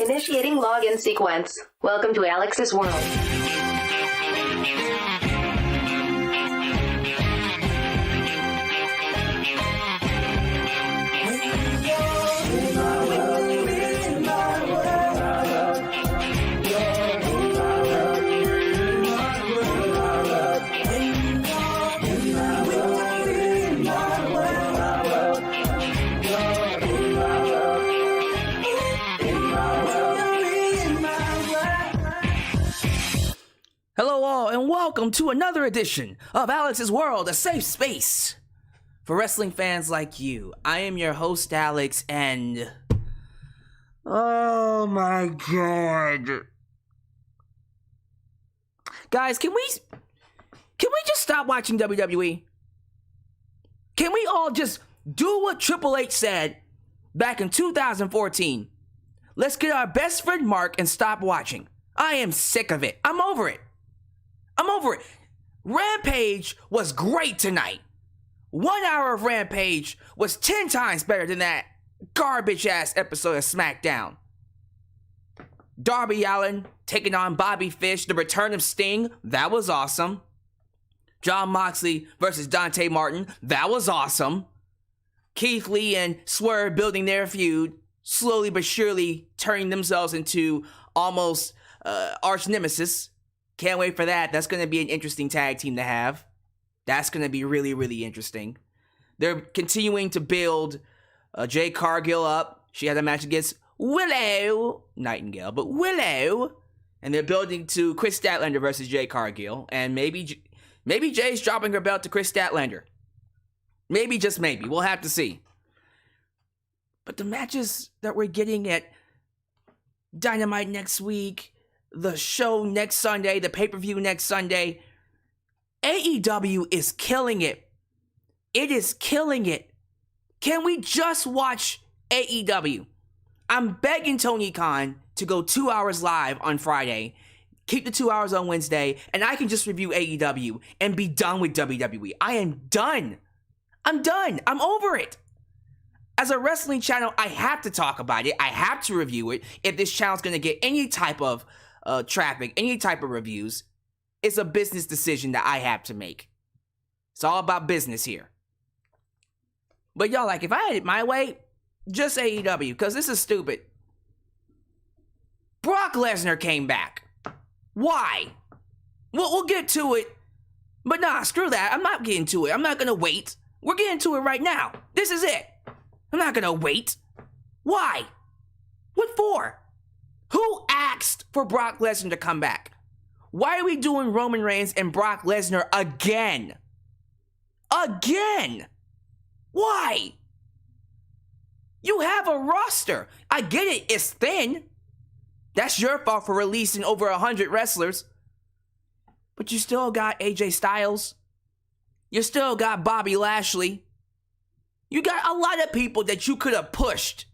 Initiating login sequence. Welcome to Alyx's world. Hello all, and welcome to another edition of Alyx's World, a safe space for wrestling fans like you. I am your host, Alyx, and... oh my god. Guys, can we just stop watching WWE? Can we all just do what Triple H said back in 2014? Let's get our best friend Mark and stop watching. I am sick of it. I'm over it. Rampage was great tonight. 1 hour of Rampage was 10 times better than that garbage-ass episode of Smackdown. Darby Allin taking on Bobby Fish, the return of Sting, that was awesome. Jon Moxley versus Dante Martin, that was awesome. Keith Lee and Swerve building their feud, slowly but surely turning themselves into almost arch nemesis. Can't wait for that. That's going to be an interesting tag team to have. That's going to be really, really interesting. They're continuing to build Jade Cargill up. She had a match against Willow Nightingale, but Willow. And they're building to Chris Statlander versus Jade Cargill. And maybe Jay's dropping her belt to Chris Statlander. Maybe, just maybe. We'll have to see. But the matches that we're getting at Dynamite next week, the show next Sunday, the pay-per-view next Sunday, AEW is killing it. It is killing it. Can we just watch AEW? I'm begging Tony Khan to go 2 hours live on Friday, keep the 2 hours on Wednesday, and I can just review AEW and be done with WWE. I am done. I'm done. I'm over it. As a wrestling channel, I have to talk about it. I have to review it. If this channel's going to get any type of traffic, any type of reviews, it's a business decision that I have to make. It's all about business here. But y'all, like, if I had it my way, just AEW, because this is stupid. Brock Lesnar came back. Why? We'll get to it. But nah, screw that. I'm not getting to it. I'm not gonna wait. We're getting to it right now. This is it. I'm not gonna wait. Why? What for? Who asked for Brock Lesnar to come back? Why are we doing Roman Reigns and Brock Lesnar again? Again? Why? You have a roster. I get it, it's thin. That's your fault for releasing over 100 wrestlers. But you still got AJ Styles. You still got Bobby Lashley. You got a lot of people that you could have pushed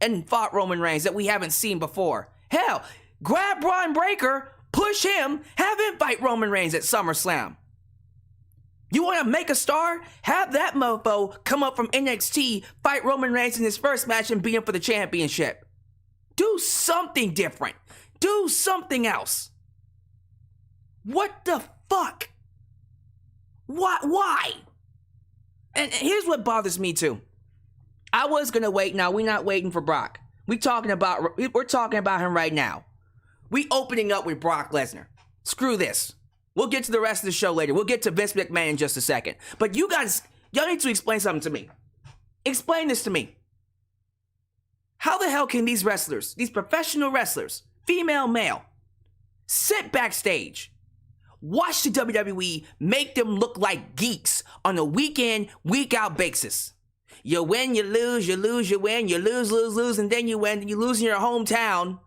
and fought Roman Reigns that we haven't seen before. Hell, grab Braun Breaker, push him, have him fight Roman Reigns at SummerSlam. You want to make a star? Have that mofo come up from NXT, fight Roman Reigns in his first match and beat him for the championship. Do something different. Do something else. What the fuck? Why? And here's what bothers me too. I was gonna wait. Now we're not waiting for Brock. We're talking about him right now. We opening up with Brock Lesnar. Screw this. We'll get to the rest of the show later. We'll get to Vince McMahon in just a second. But y'all need to explain something to me. Explain this to me. How the hell can these wrestlers, these professional wrestlers, female, male, sit backstage, watch the WWE make them look like geeks on a week in, week out basis? You win, you lose, you lose, you win, you lose, and then you win, and you lose in your hometown.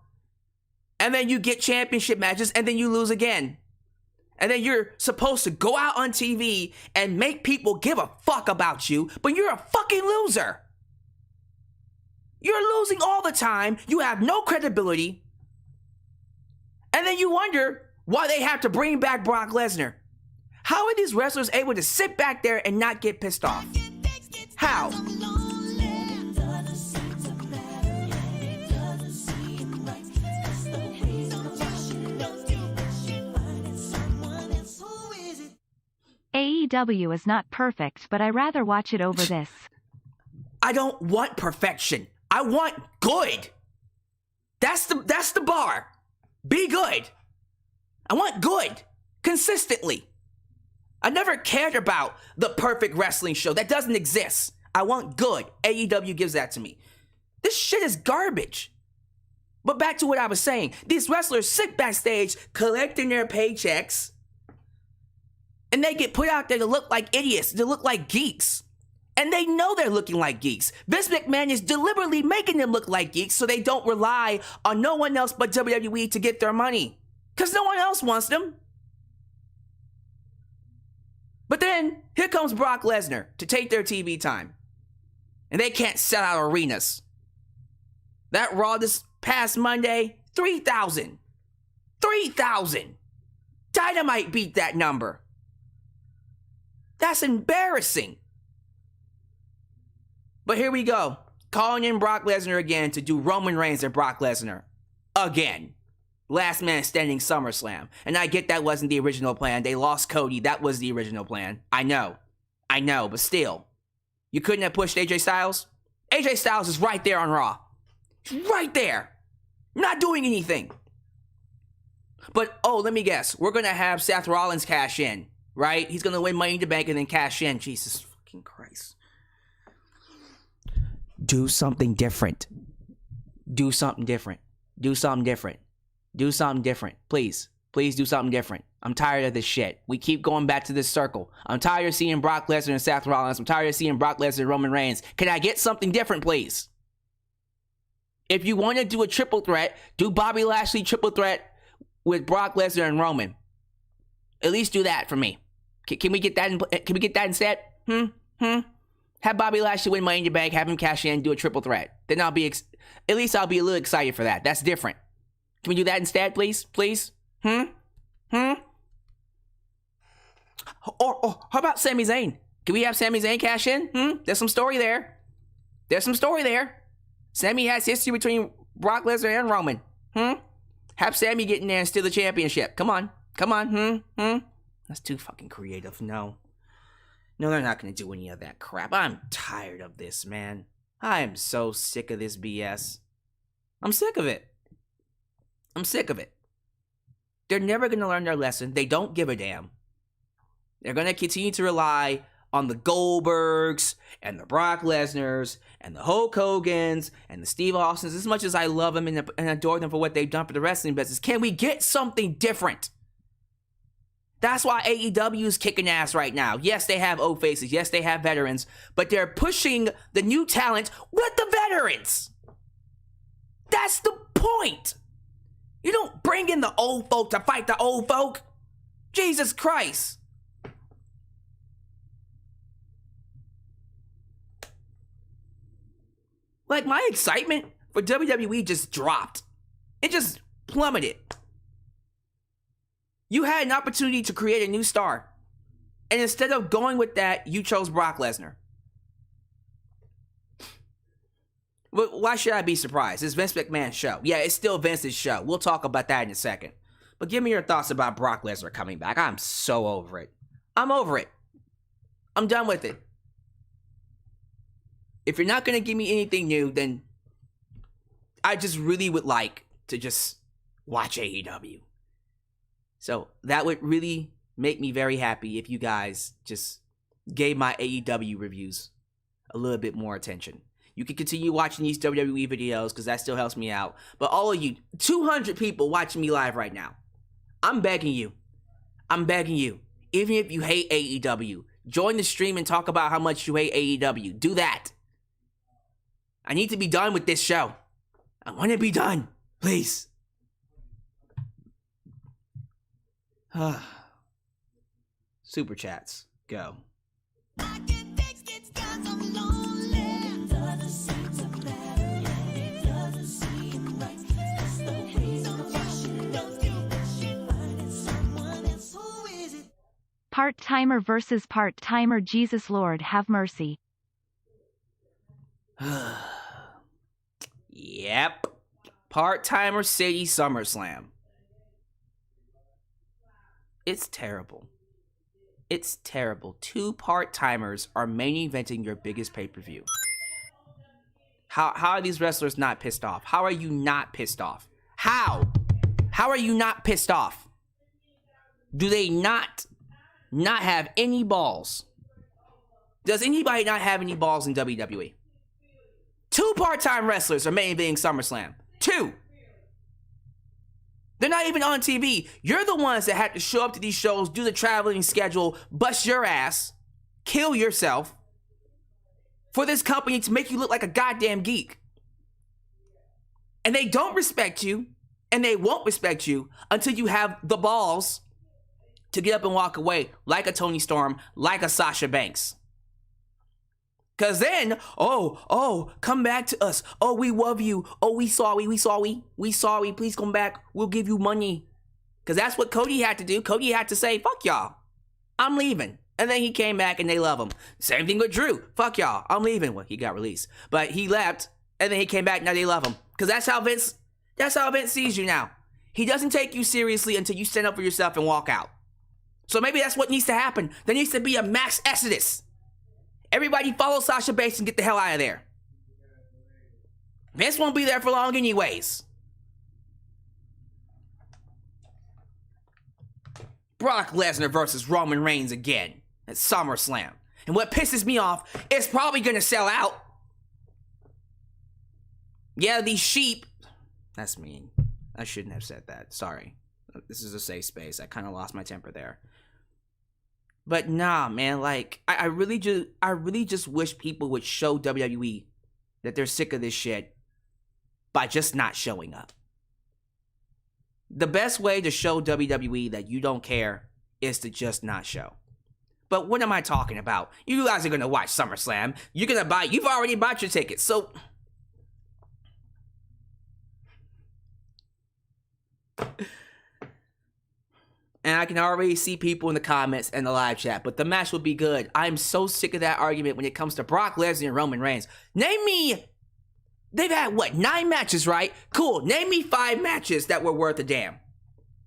And then you get championship matches, and then you lose again. And then you're supposed to go out on TV and make people give a fuck about you, but you're a fucking loser. You're losing all the time. You have no credibility. And then you wonder why they have to bring back Brock Lesnar. How are these wrestlers able to sit back there and not get pissed off? How? AEW is not perfect, but I rather watch it over this. I don't want perfection. I want good. That's the bar. Be good. I want good. Consistently. I never cared about the perfect wrestling show. That doesn't exist. I want good. AEW gives that to me. This shit is garbage. But back to what I was saying. These wrestlers sit backstage collecting their paychecks. And they get put out there to look like idiots, to look like geeks. And they know they're looking like geeks. Vince McMahon is deliberately making them look like geeks so they don't rely on no one else but WWE to get their money. Because no one else wants them. But then, here comes Brock Lesnar to take their TV time. And they can't sell out arenas. That Raw this past Monday, 3,000. 3,000. Dynamite beat that number. That's embarrassing. But here we go. Calling in Brock Lesnar again to do Roman Reigns and Brock Lesnar. Again. Last man standing SummerSlam. And I get that wasn't the original plan. They lost Cody. That was the original plan. I know, but still. You couldn't have pushed AJ Styles? AJ Styles is right there on Raw. He's right there. Not doing anything. But, let me guess. We're going to have Seth Rollins cash in, right? He's going to win Money in the Bank and then cash in. Jesus fucking Christ. Do something different. Do something different. Do something different. Do something different. Please. Please do something different. I'm tired of this shit. We keep going back to this circle. I'm tired of seeing Brock Lesnar and Seth Rollins. I'm tired of seeing Brock Lesnar and Roman Reigns. Can I get something different, please? If you want to do a triple threat, do Bobby Lashley triple threat with Brock Lesnar and Roman. At least do that for me. Can we get that? Can we get that instead? Have Bobby Lashley win Money in the Bank, have him cash in, do a triple threat. Then I'll be, at least I'll be a little excited for that. That's different. Can we do that instead, please? Please? Or how about Sami Zayn? Can we have Sami Zayn cash in? There's some story there. There's some story there. Sami has history between Brock Lesnar and Roman. Have Sami get in there and steal the championship. Come on. Come on. That's too fucking creative. No, they're not going to do any of that crap. I'm tired of this, man. I am so sick of this BS. I'm sick of it. I'm sick of it. They're never going to learn their lesson. They don't give a damn. They're going to continue to rely on the Goldbergs and the Brock Lesnars and the Hulk Hogans and the Steve Austins. As much as I love them and adore them for what they've done for the wrestling business, can we get something different? That's why AEW is kicking ass right now. Yes, they have old faces. Yes, they have veterans. But they're pushing the new talent with the veterans. That's the point. You don't bring in the old folk to fight the old folk. Jesus Christ. Like, my excitement for WWE just dropped. It just plummeted. You had an opportunity to create a new star. And instead of going with that, you chose Brock Lesnar. But why should I be surprised? It's Vince McMahon's show. Yeah, it's still Vince's show. We'll talk about that in a second. But give me your thoughts about Brock Lesnar coming back. I'm so over it. I'm over it. I'm done with it. If you're not going to give me anything new, then I just really would like to just watch AEW. So that would really make me very happy if you guys just gave my AEW reviews a little bit more attention. You can continue watching these WWE videos because that still helps me out. But all of you, 200 people watching me live right now, I'm begging you. I'm begging you. Even if you hate AEW, join the stream and talk about how much you hate AEW. Do that. I need to be done with this show. I want to be done. Please. Super chats. Go. Part-timer versus part-timer. Jesus Lord have mercy. Yep. Part-timer City SummerSlam. It's terrible. It's terrible. 2 part-timers are main eventing your biggest pay-per-view. How are these wrestlers not pissed off? How are you not pissed off? How? How are you not pissed off? Do they not have any balls? Does anybody not have any balls in WWE? 2 part-time wrestlers are main eventing SummerSlam. 2. They're not even on TV. You're the ones that have to show up to these shows, do the traveling schedule, bust your ass, kill yourself for this company to make you look like a goddamn geek. And they don't respect you, and they won't respect you until you have the balls to get up and walk away like a Tony Storm, like a Sasha Banks. Cause then, come back to us. Oh, we love you. Oh, we sorry. Please come back. We'll give you money. Cause that's what Cody had to do. Cody had to say, fuck y'all, I'm leaving. And then he came back and they love him. Same thing with Drew. Fuck y'all, I'm leaving. Well, he got released, but he left and then he came back. Now they love him. Cause that's how Vince sees you now. He doesn't take you seriously until you stand up for yourself and walk out. So maybe that's what needs to happen. There needs to be a mass exodus. Everybody follow Sasha Banks and get the hell out of there. Vince won't be there for long anyways. Brock Lesnar versus Roman Reigns again at SummerSlam. And what pisses me off, it's probably gonna sell out. Yeah, these sheep. That's mean. I shouldn't have said that. Sorry. This is a safe space. I kind of lost my temper there. But nah, man, like, I really just wish people would show WWE that they're sick of this shit by just not showing up. The best way to show WWE that you don't care is to just not show. But what am I talking about? You guys are gonna watch SummerSlam. You've already bought your tickets, so... And I can already see people in the comments and the live chat, but the match will be good. I'm so sick of that argument when it comes to Brock Lesnar and Roman Reigns. Name me, they've had, 9 matches, right? Cool, name me 5 matches that were worth a damn.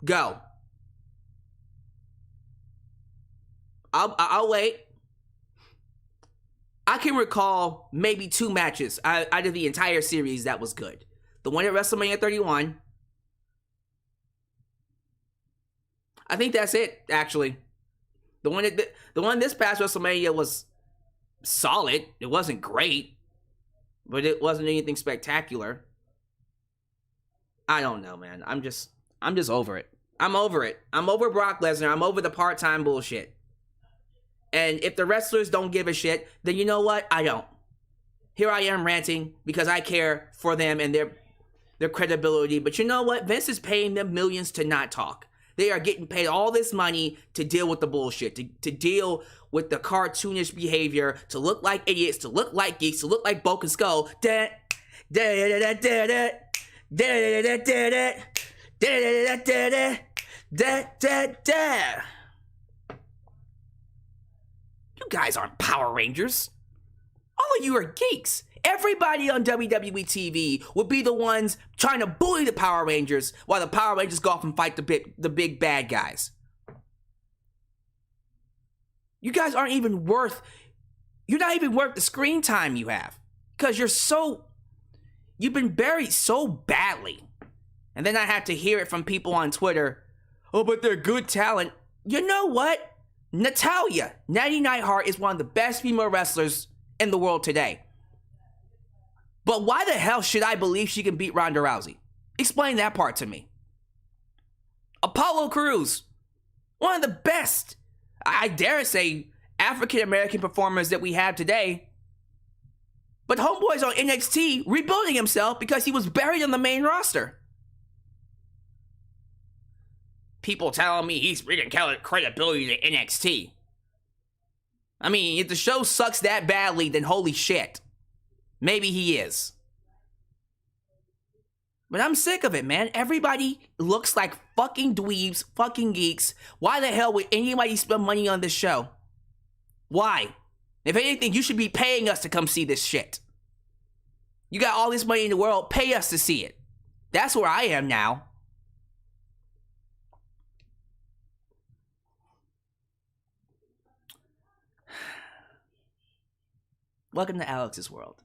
Go. I'll wait. I can recall maybe 2 matches out of the entire series that was good. The one at WrestleMania 31. I think that's it, actually. The one this past WrestleMania was solid. It wasn't great, but it wasn't anything spectacular. I don't know, man. I'm just over it. I'm over it. I'm over Brock Lesnar. I'm over the part-time bullshit. And if the wrestlers don't give a shit, then you know what? I don't. Here I am ranting because I care for them and their credibility. But you know what? Vince is paying them millions to not talk. They are getting paid all this money to deal with the bullshit, to deal with the cartoonish behavior, to look like idiots, to look like geeks, to look like Bulk and Skull. You guys aren't Power Rangers. All of you are geeks. Everybody on WWE TV would be the ones trying to bully the Power Rangers while the Power Rangers go off and fight the big bad guys. You guys aren't even worth... You're not even worth the screen time you have. Because you've been buried so badly. And then I have to hear it from people on Twitter. Oh, but they're good talent. You know what? Natalya, Natty Neidhart, is one of the best female wrestlers in the world today. But why the hell should I believe she can beat Ronda Rousey? Explain that part to me. Apollo Crews, one of the best, I dare say, African-American performers that we have today. But homeboy's on NXT rebuilding himself because he was buried on the main roster. People telling me he's bringing credibility to NXT. I mean, if the show sucks that badly, then holy shit. Maybe he is. But I'm sick of it, man. Everybody looks like fucking dweebs, fucking geeks. Why the hell would anybody spend money on this show? Why? If anything, you should be paying us to come see this shit. You got all this money in the world, pay us to see it. That's where I am now. Welcome to Alyx's world.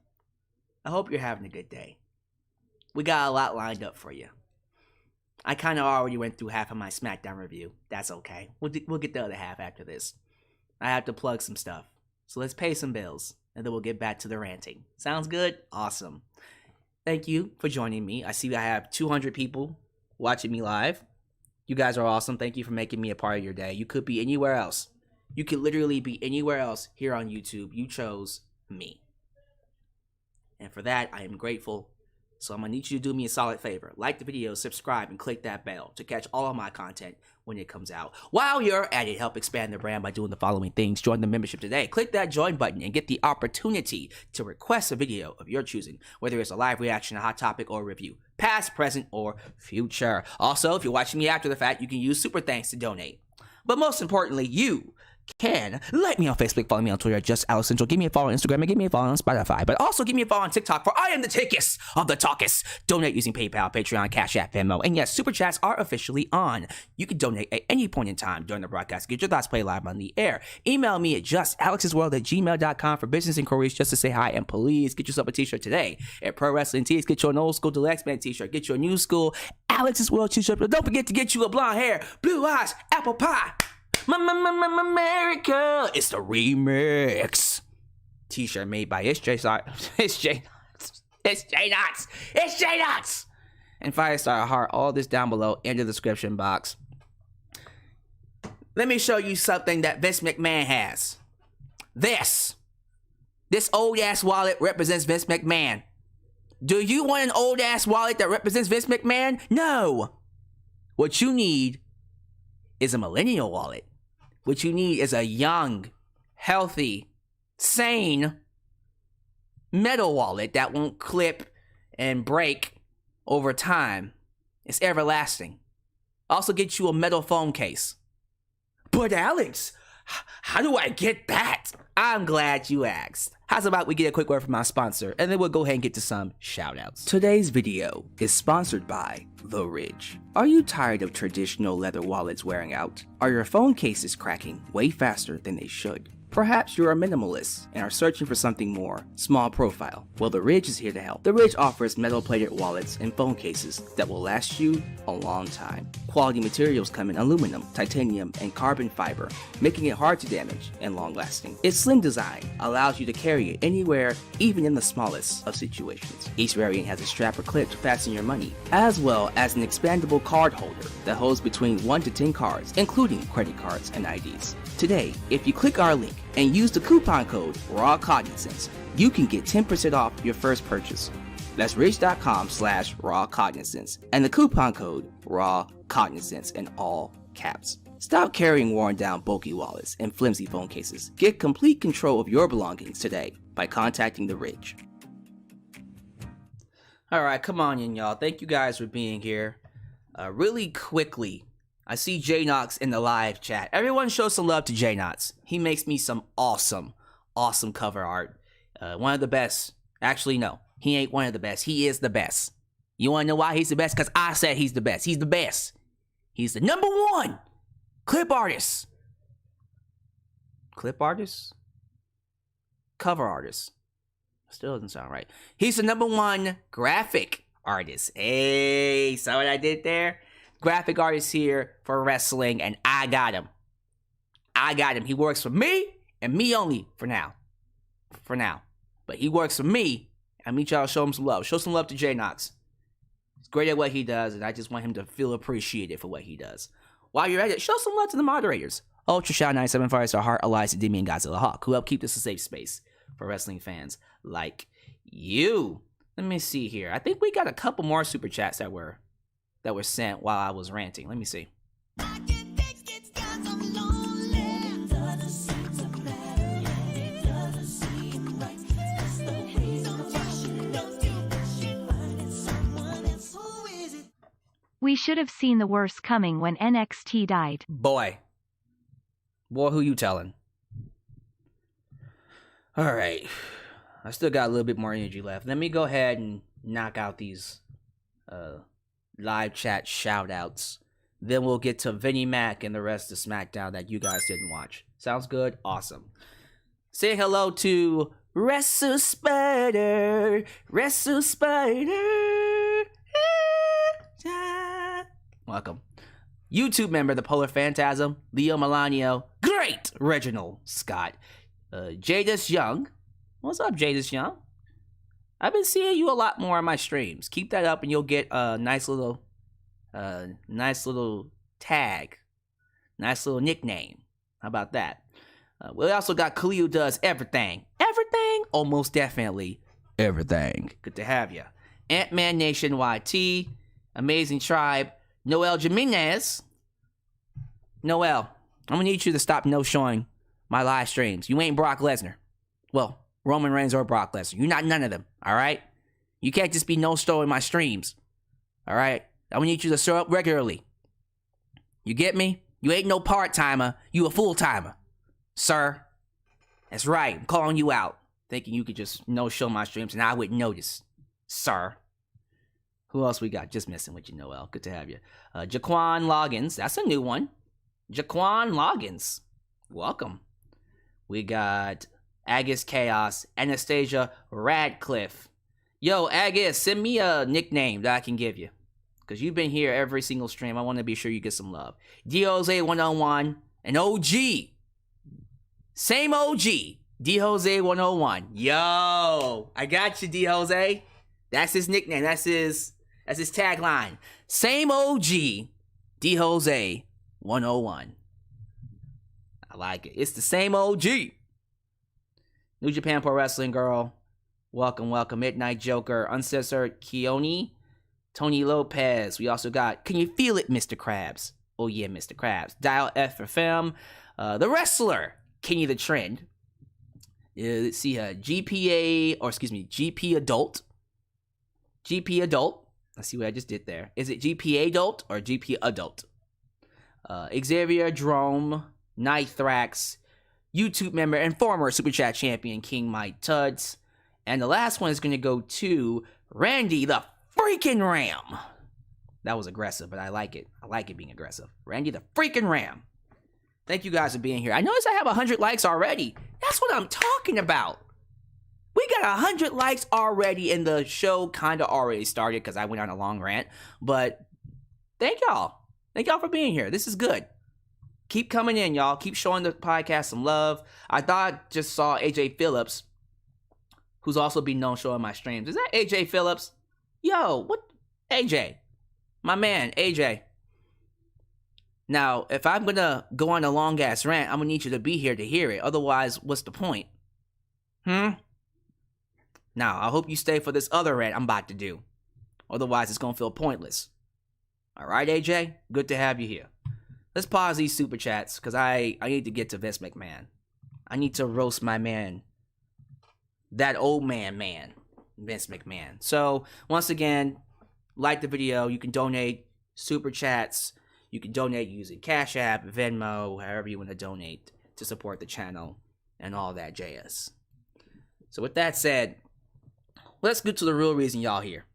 I hope you're having a good day. We got a lot lined up for you. I kind of already went through half of my SmackDown review. That's okay. We'll get the other half after this. I have to plug some stuff. So let's pay some bills, and then we'll get back to the ranting. Sounds good? Awesome. Thank you for joining me. I see I have 200 people watching me live. You guys are awesome. Thank you for making me a part of your day. You could be anywhere else. You could literally be anywhere else here on YouTube. You chose me. And for that, I am grateful. So I'm going to need you to do me a solid favor. Like the video, subscribe, and click that bell to catch all of my content when it comes out. While you're at it, help expand the brand by doing the following things. Join the membership today. Click that join button and get the opportunity to request a video of your choosing, whether it's a live reaction, a hot topic, or a review. Past, present, or future. Also, if you're watching me after the fact, you can use super thanks to donate. But most importantly, you can like me on Facebook, follow me on Twitter, just Alyx Central, give me a follow on Instagram, and give me a follow on Spotify, but also give me a follow on TikTok, for I am the tickest of the talkest. Donate using PayPal, Patreon, Cash App, Venmo, and yes, Super Chats are officially on. You can donate at any point in time during the broadcast. Get your thoughts played live on the air. Email me at justalyxsworld@gmail.com for business inquiries, just to say hi, and please get yourself a t-shirt today at Pro Wrestling Tees. Get you an old school Deluxe Man t-shirt, get you a new school Alyx's World t-shirt, but don't forget to get you a blonde hair, blue eyes, apple pie, America. It's the remix t-shirt made by It's J Nuts and Firestar Heart. All this down below in the description box. Let me show you something that Vince McMahon has. This old ass wallet represents Vince McMahon. Do you want an old ass wallet that represents Vince McMahon? No. What you need is a millennial wallet. What you need is a young, healthy, sane metal wallet that won't clip and break over time. It's everlasting. Also get you a metal phone case. But Alyx, how do I get that? I'm glad you asked. How's about we get a quick word from our sponsor, and then we'll go ahead and get to some shoutouts. Today's video is sponsored by The Ridge. Are you tired of traditional leather wallets wearing out? Are your phone cases cracking way faster than they should? Perhaps you're a minimalist and are searching for something more small profile. Well, The Ridge is here to help. The Ridge offers metal-plated wallets and phone cases that will last you a long time. Quality materials come in aluminum, titanium, and carbon fiber, making it hard to damage and long-lasting. Its slim design allows you to carry it anywhere, even in the smallest of situations. Each variant has a strap or clip to fasten your money, as well as an expandable card holder that holds between 1 to 10 cards, including credit cards and IDs. Today, if you click our link and use the coupon code RAWCognizance, you can get 10% off your first purchase. That's ridge.com/rawcognizance and the coupon code RAWCognizance in all caps. Stop carrying worn down bulky wallets and flimsy phone cases. Get complete control of your belongings today by contacting The Ridge. Alright, come on in, y'all. Thank you guys for being here. Really quickly, I see J Knox in the live chat. Everyone show some love to J Knox. He makes me some awesome cover art. One of the best. Actually, no. He ain't one of the best. He is the best. You want to know why he's the best? Because I said he's the best. He's the best. He's the number one clip artist. Clip artist? Cover artist. Still doesn't sound right. He's the number one graphic artist. Hey, saw what I did there? Graphic artist here for wrestling, and I got him. He works for me and me only for now. But he works for me. I need y'all to show him some love. Show some love to J Knox. He's great at what he does, and I just want him to feel appreciated for what he does. While you're at it, show some love to the moderators. Ultra Shot 97, Firestar Heart, Alyx, Demi, and Godzilla Hawk, who help keep this a safe space for wrestling fans like you. Let me see here. I think we got a couple more super chats that were sent while I was ranting. Let me see. We should have seen the worst coming when NXT died. Boy, who you telling? All right. I still got a little bit more energy left. Let me go ahead and knock out these live chat shout-outs. Then we'll get to Vinnie Mac and the rest of SmackDown that you guys didn't watch. Sounds good? Awesome. Say hello to Wrestle Spider. Wrestle Spider. Welcome. YouTube member, the Polar Phantasm, Leo Melanio, great Reginald Scott, Jadis Young. What's up, Jadis Young? I've been seeing you a lot more on my streams. Keep that up, and you'll get a nice little tag, nice little nickname. How about that? We also got Khalil does everything, almost definitely everything. Good to have you. Ant-Man Nation YT, Amazing Tribe, Noel Jimenez. Noel, I'm gonna need you to stop no-showing my live streams. You ain't Brock Lesnar. Well, Roman Reigns or Brock Lesnar. You're not none of them, all right? You can't just be no-showing my streams, all right? I'm gonna need you to show up regularly. You get me? You ain't no part-timer. You a full-timer, sir. That's right. I'm calling you out. Thinking you could just no-show my streams and I wouldn't notice, sir. Who else we got? Just messing with you, Noel. Good to have you. Jaquan Loggins. That's a new one. Jaquan Loggins. Welcome. We got Agus Chaos. Anastasia Radcliffe. Yo, Agus, send me a nickname that I can give you. Because you've been here every single stream. I want to be sure you get some love. D-Jose101. An OG. Same OG. D-Jose101. Yo, I got you, D-Jose. That's his nickname. That's his tagline. Same OG, D-Jose101. I like it. It's the same OG. New Japan Pro Wrestling Girl. Welcome, welcome. Midnight Joker. Uncensored Keone. Tony Lopez. We also got Can You Feel It, Mr. Krabs? Oh yeah, Mr. Krabs. Dial F for Film. The Wrestler. Kenny the Trend. Let's see. GP Adult. GP Adult. Let's see what I just did there. Is it GP Adult or GP Adult? Xavier Drome, Nithrax, YouTube member and former Super Chat champion King Mike Tuds. And the last one is going to go to Randy the freaking Ram. That was aggressive, but I like it. I like it being aggressive. Randy the freaking Ram. Thank you guys for being here. I noticed I have 100 likes already. That's what I'm talking about. We got 100 likes already, and the show kind of already started because I went on a long rant. But thank y'all. Thank y'all for being here. This is good. Keep coming in, y'all. Keep showing the podcast some love. I thought I just saw AJ Phillips, who's also been known showing my streams. Is that AJ Phillips? Yo, what? AJ. My man, AJ. Now, if I'm going to go on a long-ass rant, I'm going to need you to be here to hear it. Otherwise, what's the point? Now, I hope you stay for this other rant I'm about to do. Otherwise, it's going to feel pointless. All right, AJ? Good to have you here. Let's pause these super chats, because I need to get to Vince McMahon. I need to roast my man. That old man, Vince McMahon. So, once again, like the video. You can donate super chats. You can donate using Cash App, Venmo, however you want to donate to support the channel and all that JS. So with that said, let's get to the real reason y'all here.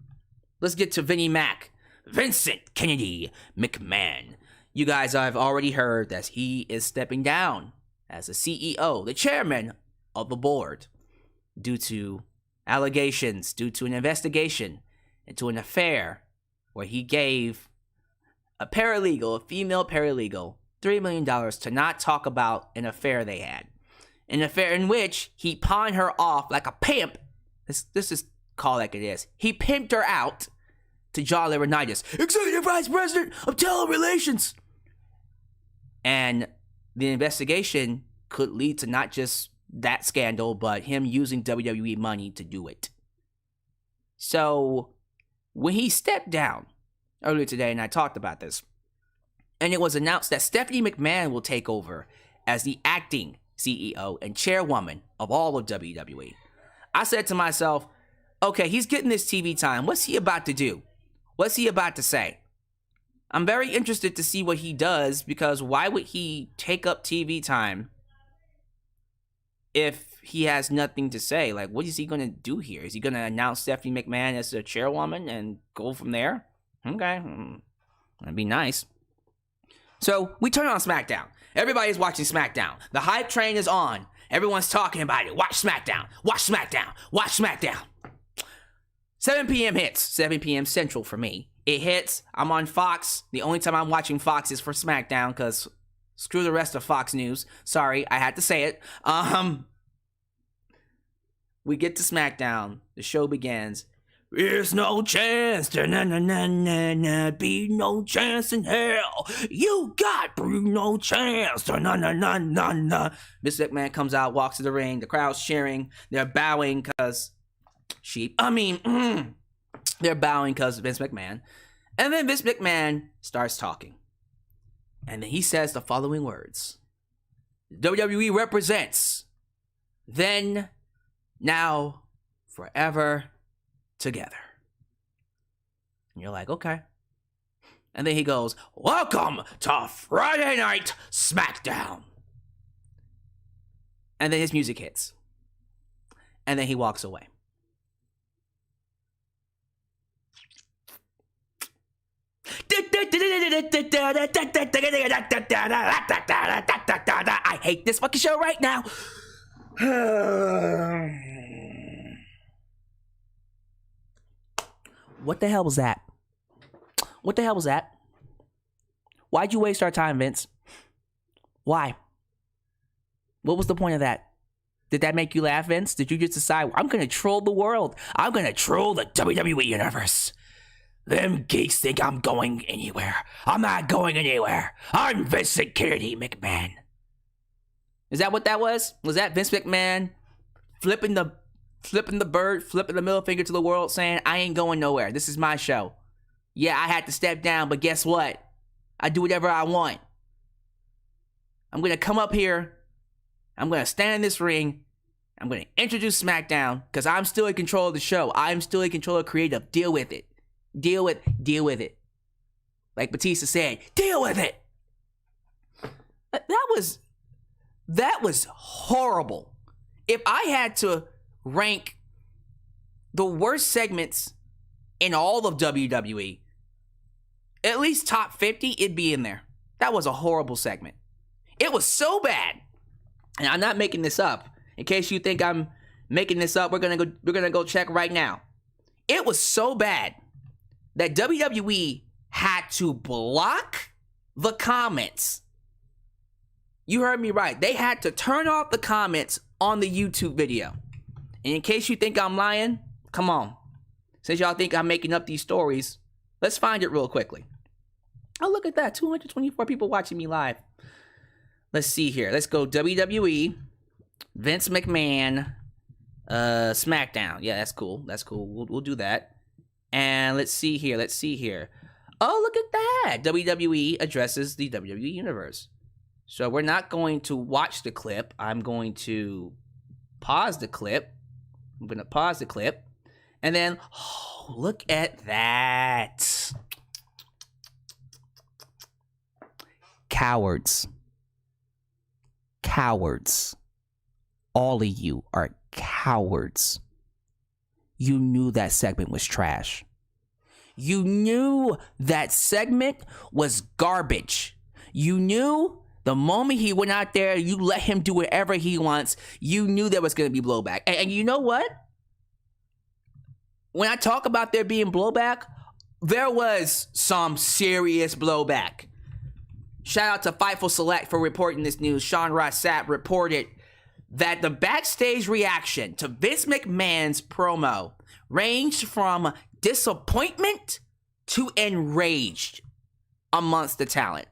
Let's get to Vinnie Mac, Vincent Kennedy McMahon. You guys have already heard that he is stepping down as the CEO, the chairman of the board, due to allegations, due to an investigation into an affair where he gave a female paralegal, $3 million to not talk about an affair they had. An affair in which he pawned her off like a pimp. This is called like it is. He pimped her out to John Laurinaitis, Executive Vice President of Telerelations. And the investigation could lead to not just that scandal, but him using WWE money to do it. So, when he stepped down earlier today, and I talked about this, and it was announced that Stephanie McMahon will take over as the acting CEO and chairwoman of all of WWE. I said to myself, okay, he's getting this TV time. What's he about to do? What's he about to say? I'm very interested to see what he does, because why would he take up TV time if he has nothing to say? Like, what is he going to do here? Is he going to announce Stephanie McMahon as the chairwoman and go from there? Okay, that'd be nice. So, we turn on SmackDown. Everybody's watching SmackDown. The hype train is on. Everyone's talking about it. Watch SmackDown. Watch SmackDown. Watch SmackDown. 7 p.m. hits. 7 p.m. Central for me. It hits. I'm on Fox. The only time I'm watching Fox is for SmackDown because screw the rest of Fox News. Sorry, I had to say it. We get to SmackDown. The show begins. There's no chance, be no chance in hell. You got no chance, Vince McMahon comes out, walks to the ring. The crowd's cheering. They're bowing because they're bowing because Vince McMahon. And then Vince McMahon starts talking. And then he says the following words. WWE represents then, now, forever, together. And you're like, okay. And then he goes, welcome to Friday Night SmackDown. And then his music hits. And then he walks away. I hate this fucking show right now. What the hell was that? What the hell was that? Why'd you waste our time, Vince? Why? What was the point of that? Did that make you laugh, Vince? Did you just decide, I'm going to troll the world? I'm going to troll the WWE Universe. Them geeks think I'm going anywhere. I'm not going anywhere. I'm Vincent Kennedy McMahon. Is that what that was? Was that Vince McMahon flipping the bird, flipping the middle finger to the world, saying, I ain't going nowhere. This is my show. Yeah, I had to step down, but guess what? I do whatever I want. I'm going to come up here. I'm going to stand in this ring. I'm going to introduce SmackDown because I'm still in control of the show. I'm still in control of creative. Deal with it. Deal with it. Like Batista said, deal with it. That was horrible. If I had to rank the worst segments in all of WWE, at least top 50, it'd be in there. That was a horrible segment. It was so bad. And I'm not making this up. In case you think I'm making this up, we're gonna go check right now. It was so bad that WWE had to block the comments. You heard me right. They had to turn off the comments on the YouTube video. And in case you think I'm lying, come on. Since y'all think I'm making up these stories, let's find it real quickly. Oh, look at that. 224 people watching me live. Let's see here. Let's go WWE, Vince McMahon, SmackDown. Yeah, that's cool. That's cool. We'll do that. And let's see here. Oh, look at that. WWE addresses the WWE Universe. So we're not going to watch the clip. I'm going to pause the clip. I'm going to pause the clip. And then, oh, look at that. Cowards. Cowards. All of you are cowards. You knew that segment was trash. You knew that segment was garbage. You knew the moment he went out there, you let him do whatever he wants, you knew there was going to be blowback. And you know what? When I talk about there being blowback, there was some serious blowback. Shout out to Fightful Select for reporting this news. Sean Ross Sapp reported that the backstage reaction to Vince McMahon's promo ranged from disappointment to enraged amongst the talent.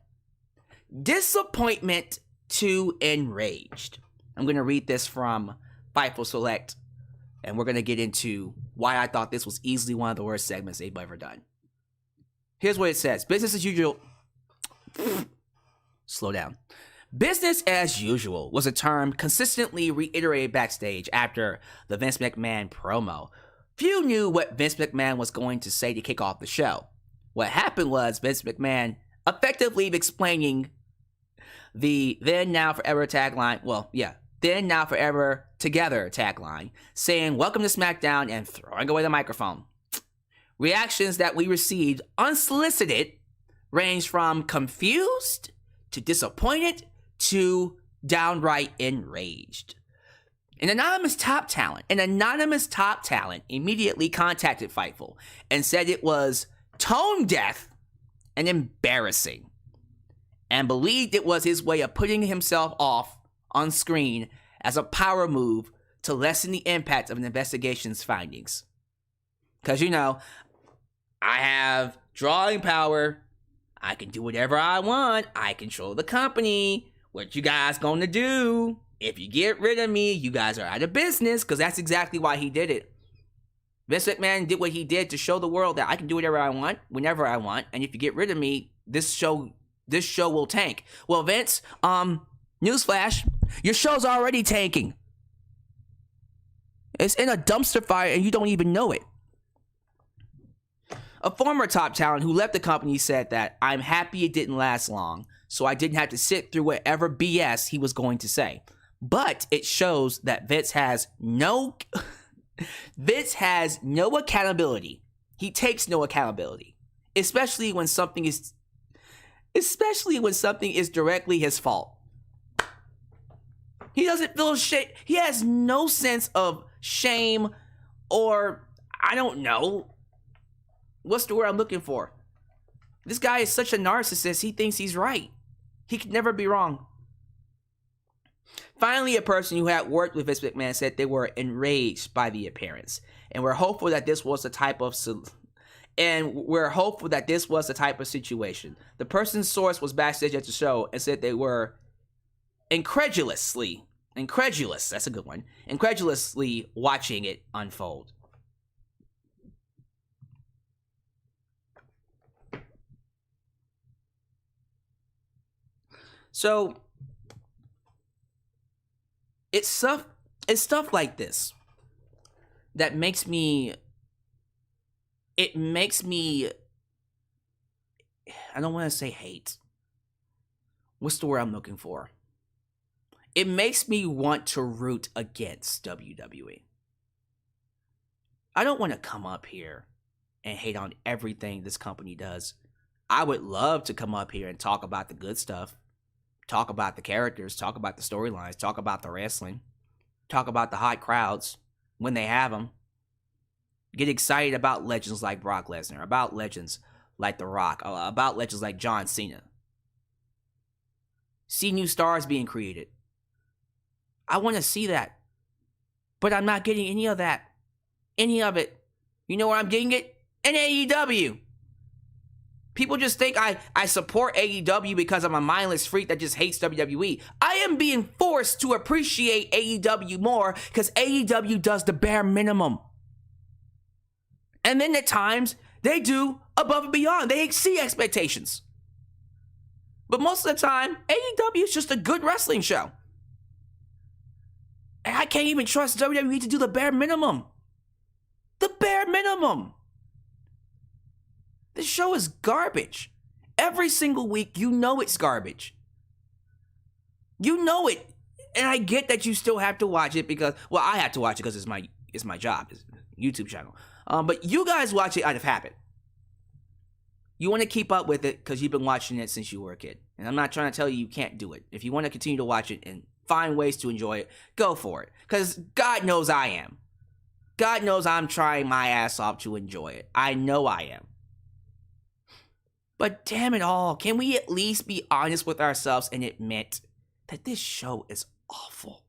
Disappointment to enraged. I'm going to read this from Fightful Select, and we're going to get into why I thought this was easily one of the worst segments they've ever done. Here's what it says. Business as usual. Slow down. Business as usual was a term consistently reiterated backstage after the Vince McMahon promo. Few knew what Vince McMahon was going to say to kick off the show. What happened was Vince McMahon effectively explaining the then, now, forever tagline. Well, yeah, then, now, forever together tagline, saying welcome to SmackDown and throwing away the microphone. Reactions that we received unsolicited ranged from confused to disappointed to downright enraged. An anonymous top talent immediately contacted Fightful and said it was tone deaf and embarrassing, and believed it was his way of putting himself off on screen as a power move to lessen the impact of an investigation's findings. Because, you know, I have drawing power. I can do whatever I want. I control the company. What you guys gonna do? If you get rid of me, you guys are out of business, because that's exactly why he did it. Vince McMahon did what he did to show the world that I can do whatever I want, whenever I want, and if you get rid of me, this show will tank. Well, Vince, newsflash, your show's already tanking. It's in a dumpster fire and you don't even know it. A former top talent who left the company said that, "I'm happy it didn't last long, so I didn't have to sit through whatever BS he was going to say." But it shows that Vince has no accountability. He takes no accountability, especially when something is directly his fault. He doesn't feel shame. He has no sense of shame, or I don't know. What's the word I'm looking for? This guy is such a narcissist, he thinks he's right. He could never be wrong. Finally, a person who had worked with Vince McMahon said they were enraged by the appearance, and we're hopeful that this was the type of situation. The person's source was backstage at the show and said they were incredulously watching it unfold. So it's stuff like this that makes me I don't want to say hate. What's the word I'm looking for? It makes me want to root against WWE. I don't want to come up here and hate on everything this company does. I would love to come up here and talk about the good stuff. Talk about the characters, talk about the storylines, talk about the wrestling, talk about the hot crowds when they have them. Get excited about legends like Brock Lesnar, about legends like The Rock, about legends like John Cena. See new stars being created. I want to see that. But I'm not getting any of that. Any of it. You know where I'm getting it? In AEW. People just think I support AEW because I'm a mindless freak that just hates WWE. I am being forced to appreciate AEW more because AEW does the bare minimum. And then at times, they do above and beyond. They exceed expectations. But most of the time, AEW is just a good wrestling show. And I can't even trust WWE to do the bare minimum. The bare minimum. This show is garbage. Every single week, you know it's garbage. You know it. And I get that you still have to watch it because, well, I have to watch it because it's my job. It's a YouTube channel. But you guys watch it out of habit. You want to keep up with it because you've been watching it since you were a kid. And I'm not trying to tell you can't do it. If you want to continue to watch it and find ways to enjoy it, go for it. Because God knows I am. God knows I'm trying my ass off to enjoy it. I know I am. But damn it all, can we at least be honest with ourselves and admit that this show is awful?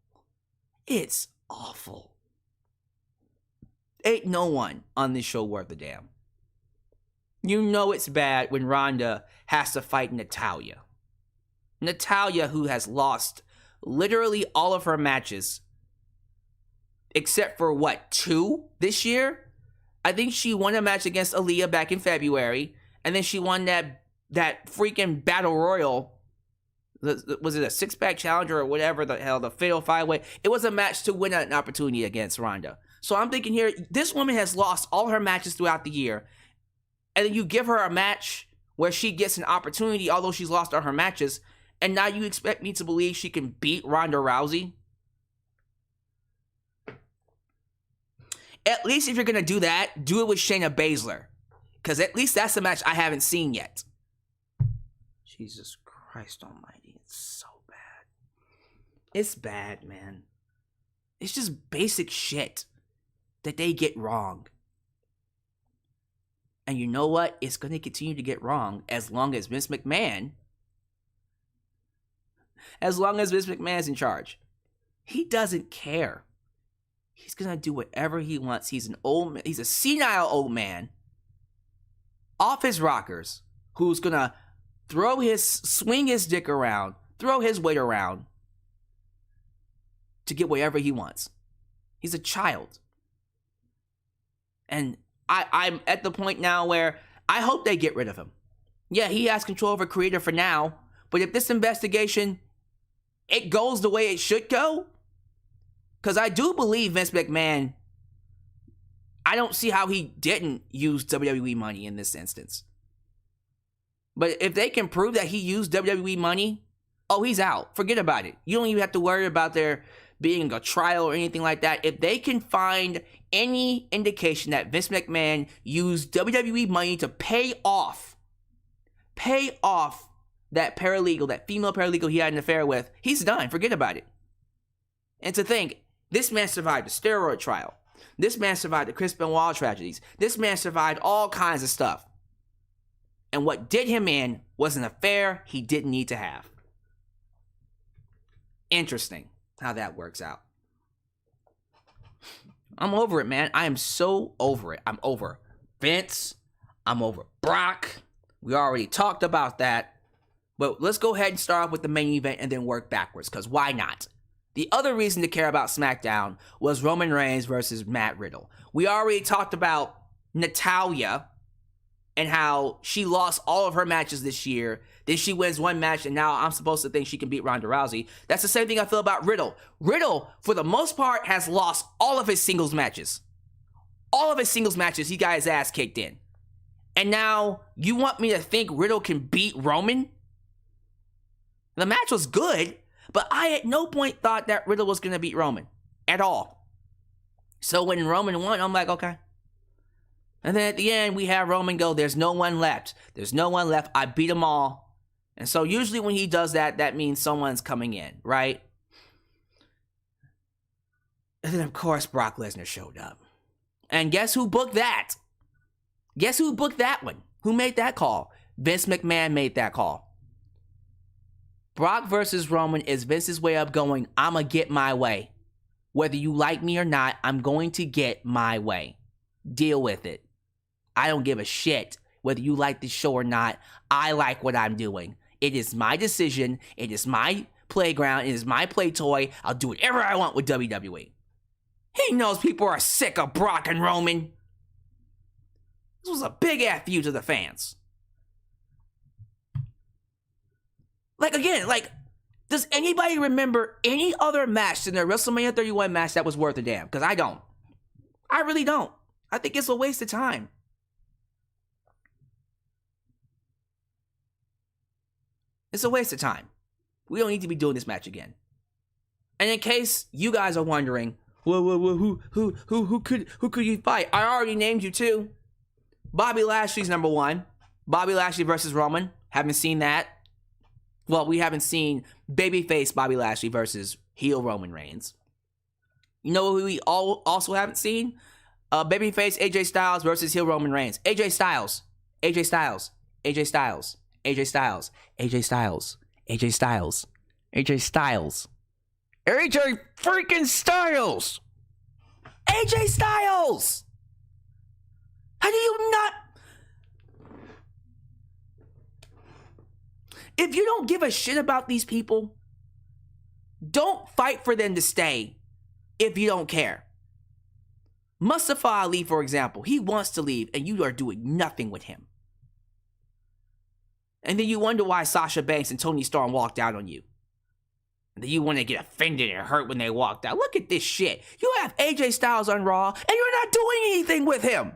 It's awful. Ain't no one on this show worth a damn. You know it's bad when Ronda has to fight Natalya. Natalya, who has lost literally all of her matches, except for, 2 this year? I think she won a match against Aaliyah back in February, and then she won that freaking Battle Royal. Was it a six-pack challenger or whatever the hell, the Fatal 5-Way? It was a match to win an opportunity against Ronda. So I'm thinking here, this woman has lost all her matches throughout the year, and then you give her a match where she gets an opportunity, although she's lost all her matches, and now you expect me to believe she can beat Ronda Rousey? At least if you're going to do that, do it with Shayna Baszler. Because at least that's a match I haven't seen yet. Jesus Christ almighty. It's so bad. It's bad, man. It's just basic shit that they get wrong. And you know what? It's going to continue to get wrong as long as Vince McMahon's in charge. He doesn't care. He's going to do whatever he wants. He's a senile old man off his rockers who's going to swing his dick around, throw his weight around to get whatever he wants. He's a child. And I'm at the point now where I hope they get rid of him. Yeah, he has control over creative for now, but if this investigation, it goes the way it should go, because I do believe Vince McMahon, I don't see how he didn't use WWE money in this instance. But if they can prove that he used WWE money, oh, he's out. Forget about it. You don't even have to worry about there being a trial or anything like that. If they can find any indication that Vince McMahon used WWE money to pay off that paralegal, that female paralegal he had an affair with, he's done. Forget about it. And to think, this man survived a steroid trial. This man survived the Chris Benoit tragedies. This man survived all kinds of stuff. And what did him in was an affair he didn't need to have. Interesting how that works out. I'm over it, man. I am so over it. I'm over Vince. I'm over Brock. We already talked about that. But let's go ahead and start off with the main event and then work backwards, because why not? The other reason to care about SmackDown was Roman Reigns versus Matt Riddle. We already talked about Natalya and how she lost all of her matches this year. Then she wins one match, and now I'm supposed to think she can beat Ronda Rousey. That's the same thing I feel about Riddle. Riddle, for the most part, has lost all of his singles matches. All of his singles matches, he got his ass kicked in. And now, you want me to think Riddle can beat Roman? The match was good, but I at no point thought that Riddle was going to beat Roman. At all. So when Roman won, I'm like, okay. And then at the end, we have Roman go, there's no one left. There's no one left. I beat them all. And so usually when he does that, that means someone's coming in, right? And then, of course, Brock Lesnar showed up. And guess who booked that? Guess who booked that one? Who made that call? Vince McMahon made that call. Brock versus Roman is Vince's way of going, I'm going to get my way. Whether you like me or not, I'm going to get my way. Deal with it. I don't give a shit whether you like this show or not. I like what I'm doing. It is my decision. It is my playground. It is my play toy. I'll do whatever I want with WWE. He knows people are sick of Brock and Roman. This was a big F you to the fans. Again, does anybody remember any other match than the WrestleMania 31 match that was worth a damn? Because I don't. I really don't. I think it's a waste of time. It's a waste of time. We don't need to be doing this match again. And in case you guys are wondering, who could you fight? I already named you two. Bobby Lashley's number one. Bobby Lashley versus Roman. Haven't seen that. Well, we haven't seen babyface Bobby Lashley versus heel Roman Reigns. You know who we also haven't seen? Babyface AJ Styles versus heel Roman Reigns. AJ Styles. AJ Styles. AJ Styles. AJ Styles. AJ Styles. AJ Styles. AJ Styles. AJ freaking Styles. AJ Styles. How do you not? If you don't give a shit about these people, don't fight for them to stay if you don't care. Mustafa Ali, for example, he wants to leave and you are doing nothing with him. And then you wonder why Sasha Banks and Toni Storm walked out on you. And then you want to get offended and hurt when they walked out. Look at this shit. You have AJ Styles on Raw and you're not doing anything with him.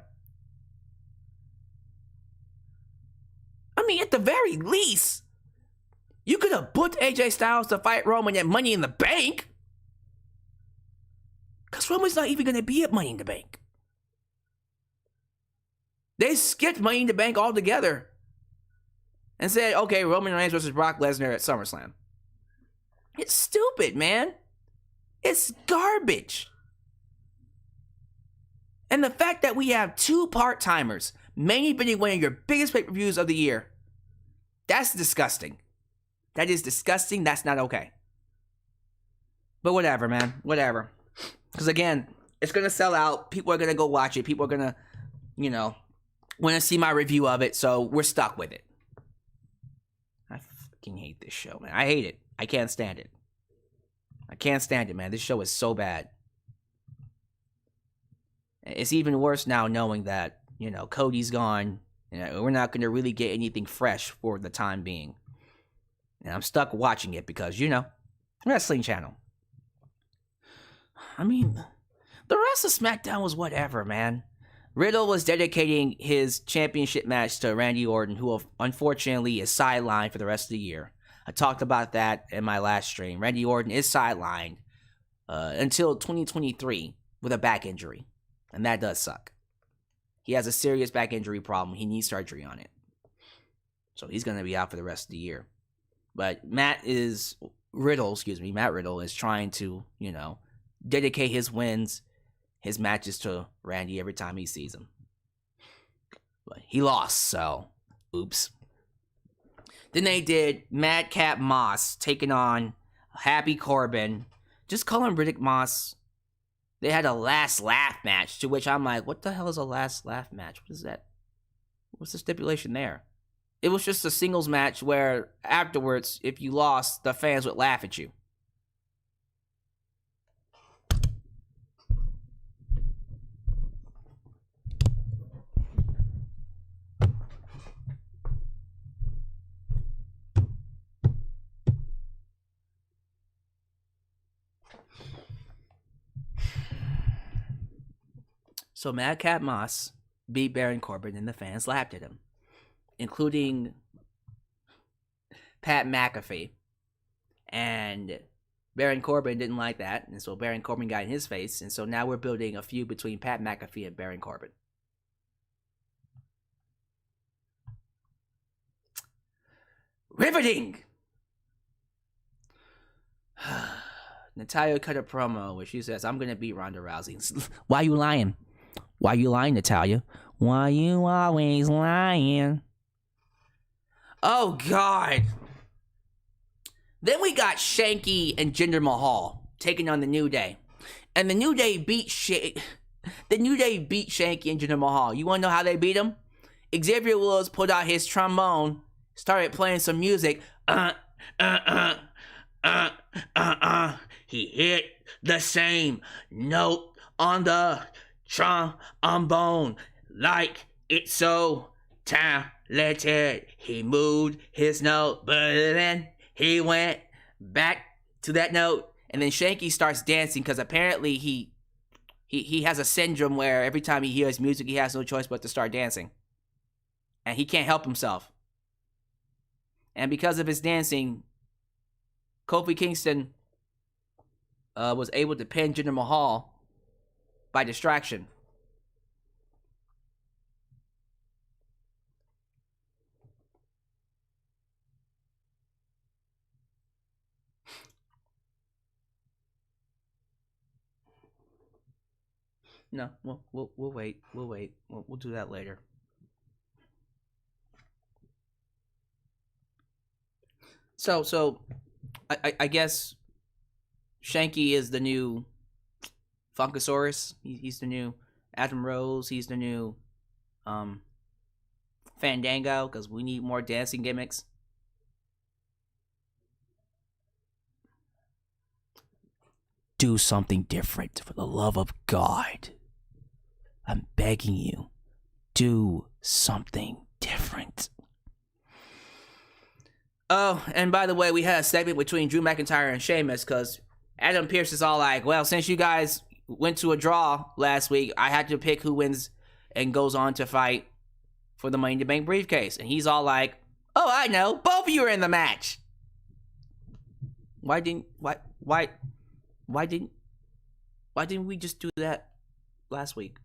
I mean, at the very least, you could have booked AJ Styles to fight Roman at Money in the Bank. Because Roman's not even going to be at Money in the Bank. They skipped Money in the Bank altogether. And said, okay, Roman Reigns versus Brock Lesnar at SummerSlam. It's stupid, man. It's garbage. And the fact that we have 2 part-timers main eventing one of your biggest pay-per-views of the year, that's disgusting. That is disgusting. That's not okay. But whatever, man. Whatever. Because again, it's going to sell out. People are going to go watch it. People are going to, you know, want to see my review of it. So we're stuck with it. I fucking hate this show, man. I hate it. I can't stand it. I can't stand it, man. This show is so bad. It's even worse now knowing that, you know, Cody's gone. We're not going to really get anything fresh for the time being. And I'm stuck watching it because, you know, wrestling channel. I mean, the rest of SmackDown was whatever, man. Riddle was dedicating his championship match to Randy Orton, who unfortunately is sidelined for the rest of the year. I talked about that in my last stream. Randy Orton is sidelined until 2023 with a back injury. And that does suck. He has a serious back injury problem. He needs surgery on it. So he's going to be out for the rest of the year. But Matt Riddle is trying to, you know, dedicate his wins, his matches to Randy every time he sees him. But he lost, so oops. Then they did Madcap Moss taking on Happy Corbin. Just call him Riddick Moss. They had a last laugh match, to which I'm like, what the hell is a last laugh match? What is that? What's the stipulation there? It was just a singles match where afterwards, if you lost, the fans would laugh at you. So Madcap Moss beat Baron Corbin and the fans laughed at him, including Pat McAfee. And Baron Corbin didn't like that, and so Baron Corbin got in his face, and so now we're building a feud between Pat McAfee and Baron Corbin. Riveting! Natalya cut a promo where she says, I'm going to beat Ronda Rousey. Why you lying? Why you lying, Natalya? Why you always lying? Oh, God. Then we got Shanky and Jinder Mahal taking on the New Day. And the New Day beat Shanky and Jinder Mahal. You want to know how they beat him? Xavier Woods pulled out his trombone, started playing some music. He hit the same note on the trombone like it's so talented. He moved his note, but then he went back to that note. And then Shanky starts dancing because apparently he has a syndrome where every time he hears music, he has no choice but to start dancing. And he can't help himself. And because of his dancing, Kofi Kingston was able to pin Jinder Mahal by distraction. No, we'll wait. We'll wait. We'll do that later. So I guess Shanky is the new Funkasaurus. He's the new Adam Rose. He's the new Fandango, because we need more dancing gimmicks. Do something different, for the love of God. I'm begging you. Do something different. Oh, and by the way, we had a segment between Drew McIntyre and Sheamus, because Adam Pearce is all like, well, since you guys went to a draw last week, I had to pick who wins and goes on to fight for the Money in the Bank briefcase. And he's all like, oh, I know, both of you are in the match. Why didn't we just do that last week?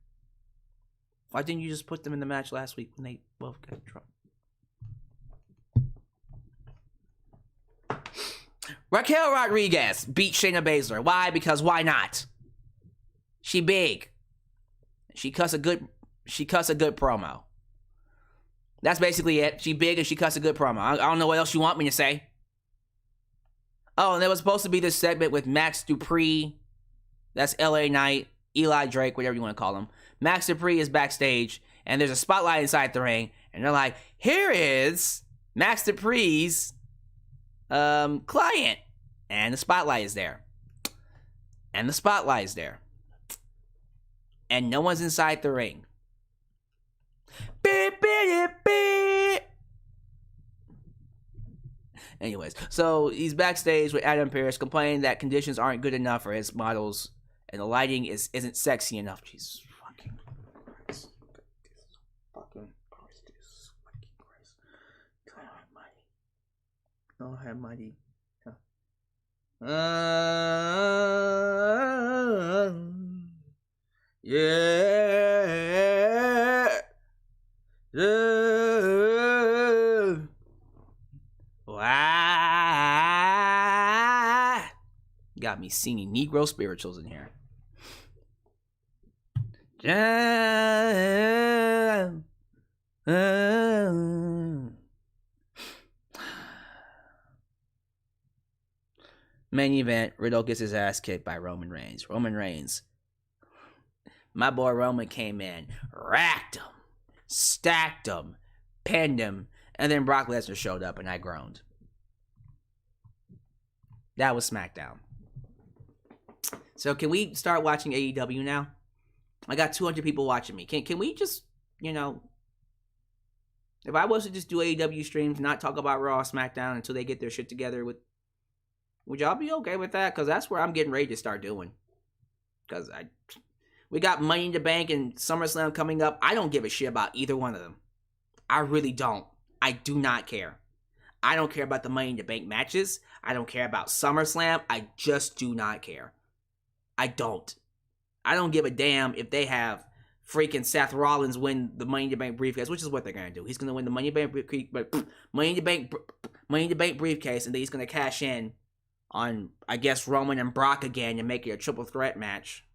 Why didn't you just put them in the match last week when they both got a draw? Raquel Rodriguez beat Shayna Baszler. Why? Because why not? She big. She cuss a good promo. That's basically it. She big and she cuss a good promo. I don't know what else you want me to say. Oh, and there was supposed to be this segment with Max Dupri. That's LA Knight, Eli Drake, whatever you want to call him. Max Dupri is backstage, and there's a spotlight inside the ring, and they're like, here is Max Dupri's client. And the spotlight is there. And the spotlight is there. And no one's inside the ring. Beep, beep, beep. Anyways, so he's backstage with Adam Pearce complaining that conditions aren't good enough for his models and the lighting isn't sexy enough. Jesus fucking Christ. Fucking Christ. Jesus fucking Christ. God almighty. Lord almighty. Yeah. Wow. Got me singing Negro spirituals in here. Main event, Riddle gets his ass kicked by Roman Reigns. Roman Reigns. My boy Roman came in, racked him, stacked him, pinned him, and then Brock Lesnar showed up and I groaned. That was SmackDown. So can we start watching AEW now? I got 200 people watching me. Can we just, if I was to just do AEW streams, not talk about Raw, SmackDown until they get their shit together, would y'all be okay with that? Because that's where I'm getting ready to start doing. Because we got Money in the Bank and SummerSlam coming up. I don't give a shit about either one of them. I really don't. I do not care. I don't care about the Money in the Bank matches. I don't care about SummerSlam. I just do not care. I don't. I don't give a damn if they have freaking Seth Rollins win the Money in the Bank briefcase, which is what they're gonna do. He's gonna win the Money in the Bank briefcase, and then he's gonna cash in on, I guess, Roman and Brock again and make it a triple threat match.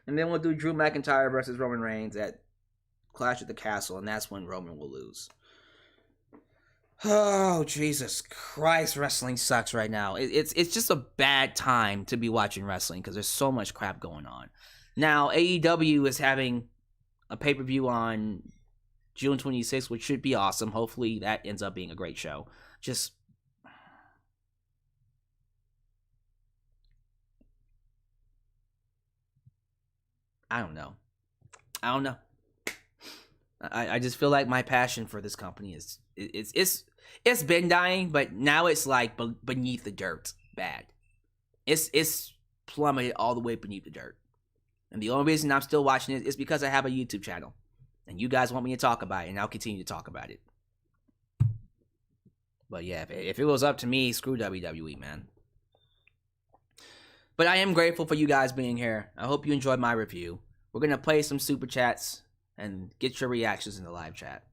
And then we'll do Drew McIntyre versus Roman Reigns at Clash at the Castle, and that's when Roman will lose. Oh, Jesus Christ, wrestling sucks right now. It's just a bad time to be watching wrestling because there's so much crap going on. Now, AEW is having a pay-per-view on June 26th, which should be awesome. Hopefully that ends up being a great show. Just... I don't know. I just feel like my passion for this company is it's been dying, but now it's like beneath the dirt bad. It's plummeted all the way beneath the dirt. And the only reason I'm still watching it is because I have a YouTube channel. And you guys want me to talk about it, and I'll continue to talk about it. But yeah, if it was up to me, screw WWE, man. But I am grateful for you guys being here. I hope you enjoyed my review. We're going to play some super chats and get your reactions in the live chat.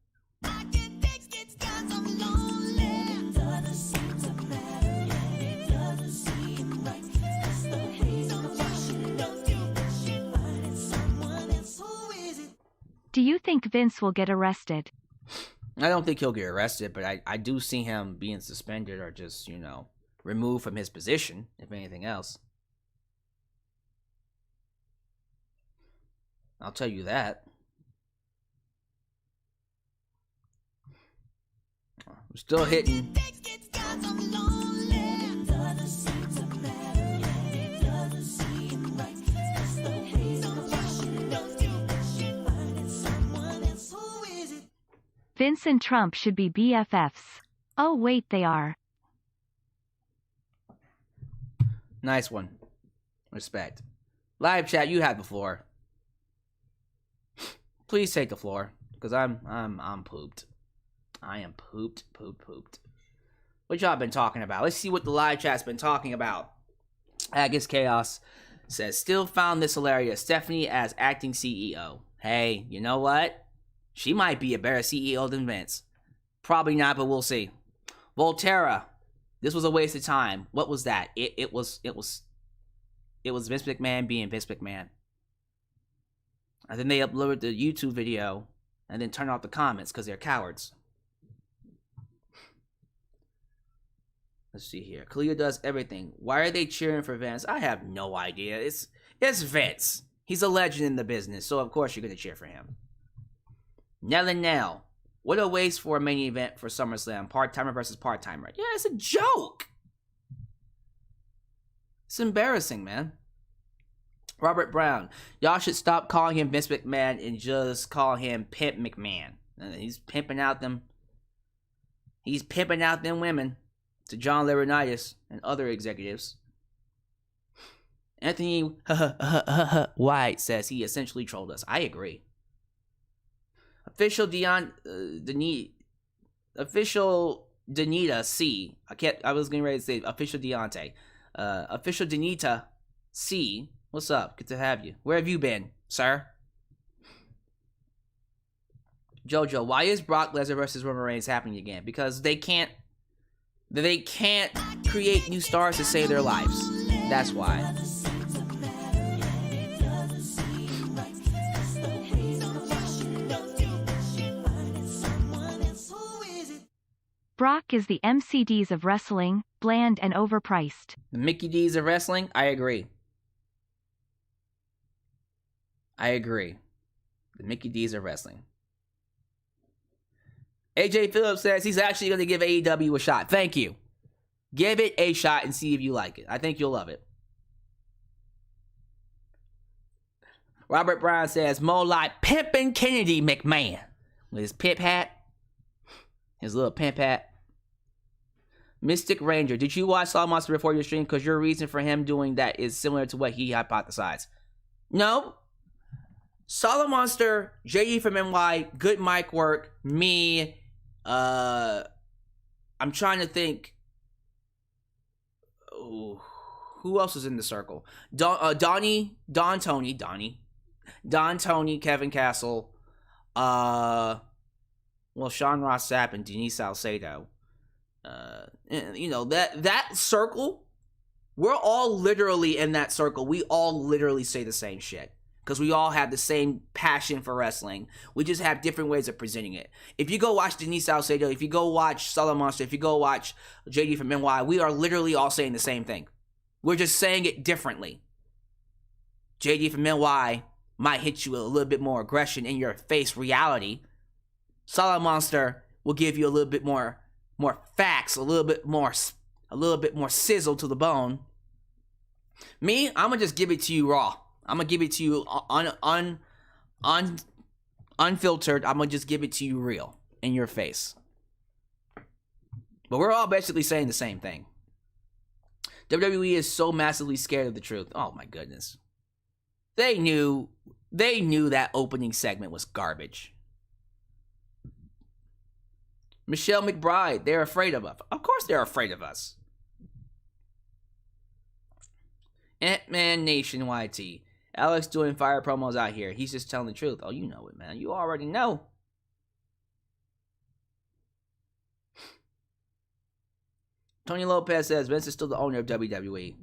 Do you think Vince will get arrested? I don't think he'll get arrested, but I do see him being suspended or just, removed from his position, if anything else. I'll tell you that. I'm still hitting. Vince and Trump should be BFFs. Oh wait, they are. Nice one. Respect. Live chat, you have the floor. Please take the floor, because I'm pooped. I am pooped. What y'all been talking about? Let's see what the live chat's been talking about. Agus Chaos says, still found this hilarious. Stephanie as acting CEO. Hey, you know what? She might be a better CEO than Vince. Probably not, but we'll see. Volterra. This was a waste of time. What was that? It was Vince McMahon being Vince McMahon. And then they uploaded the YouTube video and then turned off the comments because they're cowards. Let's see here. Kalia does everything. Why are they cheering for Vince? I have no idea. It's Vince. He's a legend in the business, so of course you're going to cheer for him. Nell and Nell. What a waste for a main event for SummerSlam. Part-timer versus part-timer. Yeah, it's a joke. It's embarrassing, man. Robert Brown. Y'all should stop calling him Vince McMahon and just call him Pimp McMahon. He's pimping out them. He's pimping out them women to John Laurinaitis and other executives. Anthony White says he essentially trolled us. I agree. Official Danita C. I was getting ready to say official Deontay. Official Danita C. What's up? Good to have you. Where have you been, sir? Jojo, why is Brock Lesnar versus Roman Reigns happening again? Because they can't create new stars to save their lives. That's why. Brock is the MCDs of wrestling, bland and overpriced. The Mickey D's of wrestling? I agree. The Mickey D's of wrestling. AJ Phillips says he's actually going to give AEW a shot. Thank you. Give it a shot and see if you like it. I think you'll love it. Robert Brown says, more like Pimpin' Kennedy McMahon. With his pimp hat. His little pimp hat. Mystic Ranger, did you watch Saw Monster before your stream? Because your reason for him doing that is similar to what he hypothesized. No. Solid Monster, JD from NY, good mic work, me, I'm trying to think. Ooh, who else is in the circle? Don Tony, Kevin Castle, well, Sean Ross Sapp and Denise Salcedo. You know, that circle, we're all literally in that circle. We all literally say the same shit. Because we all have the same passion for wrestling. We just have different ways of presenting it. If you go watch Denise Salcedo, if you go watch Solid Monster, if you go watch JD from NY, we are literally all saying the same thing. We're just saying it differently. JD from NY might hit you with a little bit more aggression in your face reality. Solid Monster will give you a little bit more facts, a little bit more sizzle to the bone. Me, I'm gonna just give it to you raw. I'm gonna give it to you unfiltered. I'm gonna just give it to you real in your face. But we're all basically saying the same thing. WWE is so massively scared of the truth. Oh my goodness. They knew that opening segment was garbage. Michelle McBride, they're afraid of us. Of course they're afraid of us. Ant-Man Nation YT. Alyx doing fire promos out here. He's just telling the truth. Oh, you know it, man. You already know. Tony Lopez says Vince is still the owner of WWE.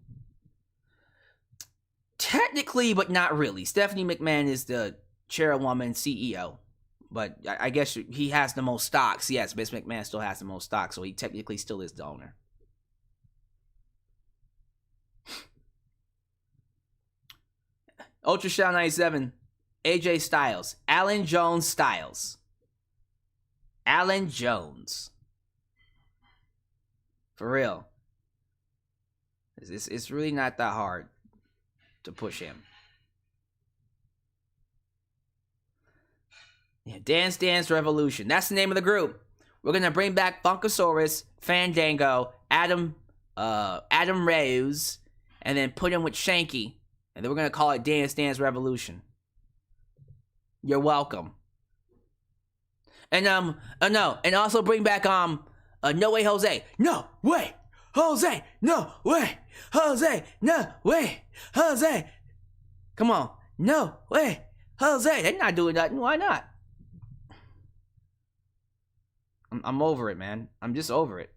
Technically, but not really. Stephanie McMahon is the chairwoman, CEO. But I guess he has the most stocks. Yes, Vince McMahon still has the most stocks, so he technically still is the owner. Ultra Shell 97, AJ Styles, Alan Jones Styles. Alan Jones. For real. It's really not that hard to push him. Yeah, Dance Dance Revolution. That's the name of the group. We're gonna bring back Funkasaurus, Fandango, Adam Rose, and then put him with Shanky. And then we're going to call it Dance Dance Revolution. You're welcome. And no, and also bring back No Way Jose. No way. Jose. No way. Jose. No way. Jose. Come on. No way. Jose. They're not doing nothing. Why not? I'm over it, man. I'm just over it.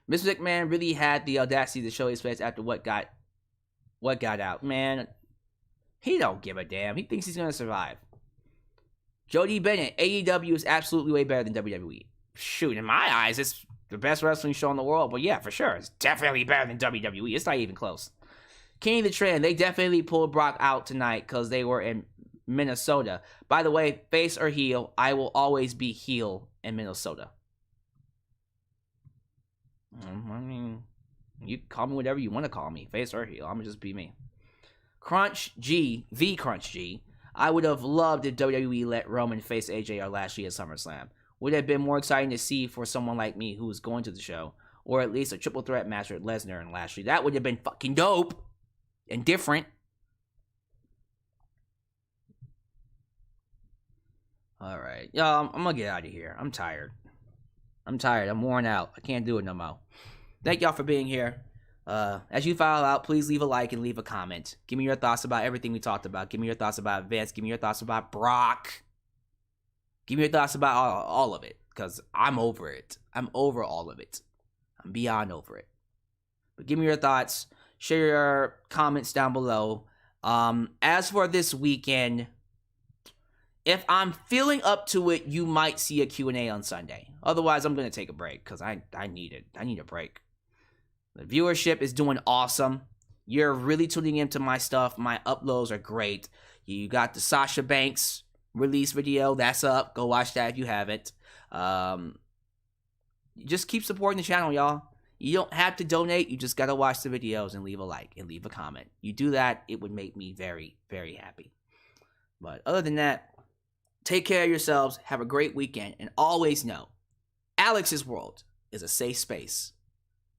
Mr. McMahon really had the audacity to show his face after what got out. Man, he don't give a damn. He thinks he's gonna survive. Jody Bennett, AEW is absolutely way better than WWE. Shoot, in my eyes, it's the best wrestling show in the world. But yeah, for sure, it's definitely better than WWE. It's not even close. Kenny the Trend, they definitely pulled Brock out tonight because they were in Minnesota. By the way, face or heel, I will always be heel in Minnesota. I mean, you can call me whatever you want to call me, face or heel. I'm gonna just be me. Crunch G, the Crunch G. I would have loved if WWE let Roman face AJ or Lashley at SummerSlam. Would have been more exciting to see for someone like me who was going to the show, or at least a triple threat match with Lesnar and Lashley. That would have been fucking dope and different. All right, y'all. I'm gonna get out of here. I'm tired. I'm worn out. I can't do it no more. Thank y'all for being here. As you file out, please leave a like and leave a comment. Give me your thoughts about everything we talked about. Give me your thoughts about Vince. Give me your thoughts about Brock. Give me your thoughts about all of it, because I'm over it. I'm over all of it. I'm beyond over it. But give me your thoughts. Share your comments down below. As for this weekend, if I'm feeling up to it, you might see a Q&A on Sunday. Otherwise, I'm going to take a break because I need it. I need a break. The viewership is doing awesome. You're really tuning into my stuff. My uploads are great. You got the Sasha Banks release video. That's up. Go watch that if you haven't. Just keep supporting the channel, y'all. You don't have to donate. You just got to watch the videos and leave a like and leave a comment. You do that, it would make me very, very happy. But other than that, take care of yourselves. Have a great weekend. And always know, Alyx's World is a safe space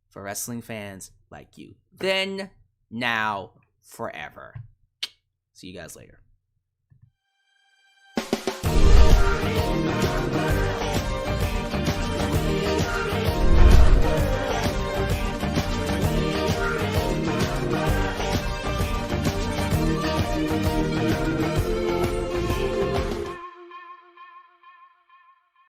for wrestling fans like you. Then, now, forever. See you guys later.